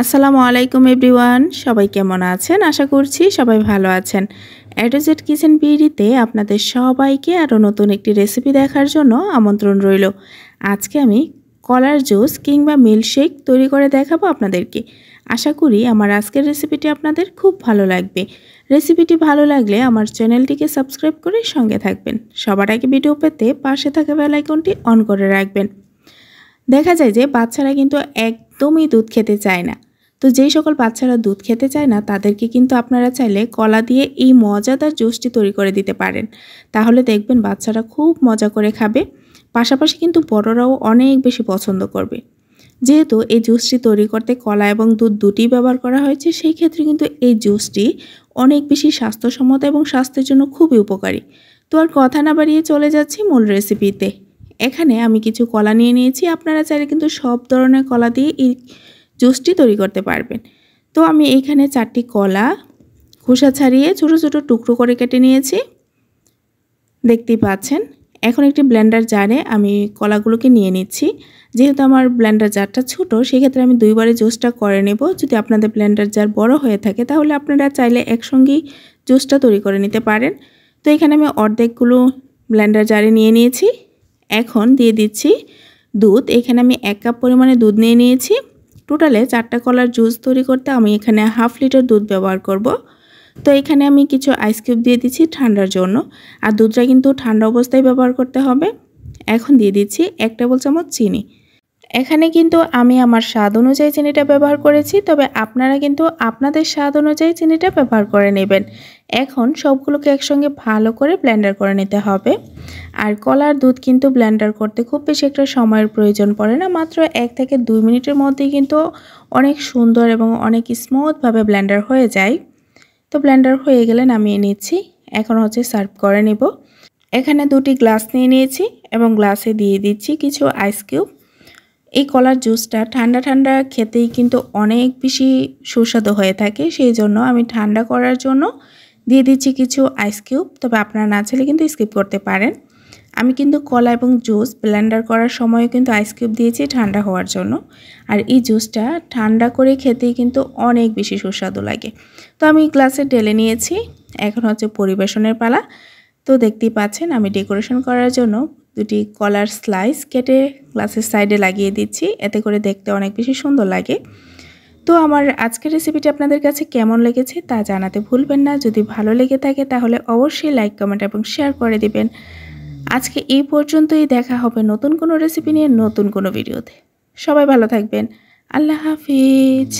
আসসালামু আলাইকুম এভরিওয়ান, সবাই কেমন আছেন? আশা করছি সবাই ভালো আছেন। এ টু জেড কিচেন বিডিতে আপনাদের সবাইকে আরও নতুন একটি রেসিপি দেখার জন্য আমন্ত্রণ রইল। আজকে আমি কলার জুস কিংবা মিল্কশেক তৈরি করে দেখাবো আপনাদেরকে। আশা করি আমার আজকের রেসিপিটি আপনাদের খুব ভালো লাগবে। রেসিপিটি ভালো লাগলে আমার চ্যানেলটিকে সাবস্ক্রাইব করে সঙ্গে থাকবেন। সবার আগে ভিডিও পেতে পাশে থাকা বেল আইকনটি অন করে রাখবেন। দেখা যায় যে বাচ্চারা কিন্তু একদমই দুধ খেতে চায় না। তো যেই সকল বাচ্চারা দুধ খেতে চায় না তাদেরকে কিন্তু আপনারা চাইলে কলা দিয়ে এই মজাদার জুসটি তৈরি করে দিতে পারেন। তাহলে দেখবেন বাচ্চারা খুব মজা করে খাবে, পাশাপাশি কিন্তু বড়রাও অনেক বেশি পছন্দ করবে। যেহেতু এই জুসটি তৈরি করতে কলা এবং দুধ দুটিই ব্যবহার করা হয়েছে, সেই ক্ষেত্রে কিন্তু এই জুসটি অনেক বেশি স্বাস্থ্যসম্মত এবং স্বাস্থ্যের জন্য খুবই উপকারী। তো আর কথা না বাড়িয়ে চলে যাচ্ছি মূল রেসিপিতে। এখানে আমি কিছু কলা নিয়ে নিয়েছি। আপনারা চাইলে কিন্তু সব ধরনের কলা দিয়ে এই জুসটি তৈরি করতে পারবেন। তো আমি এইখানে 4টি কলা খোসা ছাড়িয়ে ছোটো ছোটো টুকরো করে কেটে নিয়েছি, দেখতেই পাচ্ছেন। এখন একটি ব্লেন্ডার জারে আমি কলাগুলোকে নিয়ে নিচ্ছি। যেহেতু আমার ব্লেন্ডার জারটা ছোটো, সেক্ষেত্রে আমি দুইবারে জুসটা করে নেব। যদি আপনাদের ব্লেন্ডার জার বড় হয়ে থাকে তাহলে আপনারা চাইলে একসঙ্গেই জুসটা তৈরি করে নিতে পারেন। তো এখানে আমি অর্ধেকগুলো ব্লেন্ডার জারে নিয়ে নিয়েছি। এখন দিয়ে দিচ্ছি দুধ। এখানে আমি 1 কাপ পরিমাণে দুধ নিয়ে নিয়েছি। টোটালে 4টা কলার জুস তৈরি করতে আমি এখানে হাফ লিটার দুধ ব্যবহার করব। তো এখানে আমি কিছু আইস কিউব দিয়ে দিচ্ছি ঠান্ডার জন্য, আর দুধটা কিন্তু ঠান্ডা অবস্থায় ব্যবহার করতে হবে। এখন দিয়ে দিচ্ছি 1 টেবিল চামচ চিনি। এখানে কিন্তু আমি আমার স্বাদ অনুযায়ী চিনিটা ব্যবহার করেছি, তবে আপনারা কিন্তু আপনাদের স্বাদ অনুযায়ী চিনিটা ব্যবহার করে নেবেন। এখন সবগুলোকে একসঙ্গে ভালো করে ব্লেন্ডার করে নিতে হবে। আর কলার দুধ কিন্তু ব্লেন্ডার করতে খুব বেশি একটা সময়ের প্রয়োজন পড়ে না, মাত্র 1 থেকে 2 মিনিটের মধ্যেই কিন্তু অনেক সুন্দর এবং অনেক স্মুথভাবে ব্লেন্ডার হয়ে যায়। তো ব্লেন্ডার হয়ে গেলে নামিয়ে নিচ্ছি। এখন সার্ভ করে নেব। এখানে 2টি গ্লাস নিয়ে নিয়েছি এবং গ্লাসে দিয়ে দিচ্ছি কিছু আইস কিউব। এই কলার জুসটা ঠান্ডা ঠান্ডা খেতেই কিন্তু অনেক বেশি সুস্বাদু হয়ে থাকে, সেই জন্য আমি ঠান্ডা করার জন্য দিয়ে দিচ্ছি কিছু আইস কিউব। তবে আপনারা না চাইলে কিন্তু স্কিপ করতে পারেন। আমি কিন্তু কলা এবং জুস ব্লেন্ডার করার সময় কিন্তু আইস কিউব দিয়েছি ঠান্ডা হওয়ার জন্য। আর এই জুসটা ঠান্ডা করে খেতেই কিন্তু অনেক বেশি সুস্বাদু লাগে। তো আমি গ্লাসে ঢেলে নিয়েছি। এখন পরিবেশনের পালা। তো দেখতেই পাচ্ছেন আমি ডেকোরেশন করার জন্য 2টি কলার স্লাইস কেটে গ্লাসের সাইডে লাগিয়ে দিচ্ছি, এতে করে দেখতে অনেক বেশি সুন্দর লাগে। তো আমার আজকের রেসিপিটি আপনাদের কাছে কেমন লেগেছে তা জানাতে ভুলবেন না। যদি ভালো লেগে থাকে তাহলে অবশ্যই লাইক, কমেন্ট এবং শেয়ার করে দিবেন। আজকে এই পর্যন্তই। দেখা হবে নতুন কোনো রেসিপি নিয়ে নতুন কোনো ভিডিওতে। সবাই ভালো থাকবেন। আল্লাহ হাফিজ।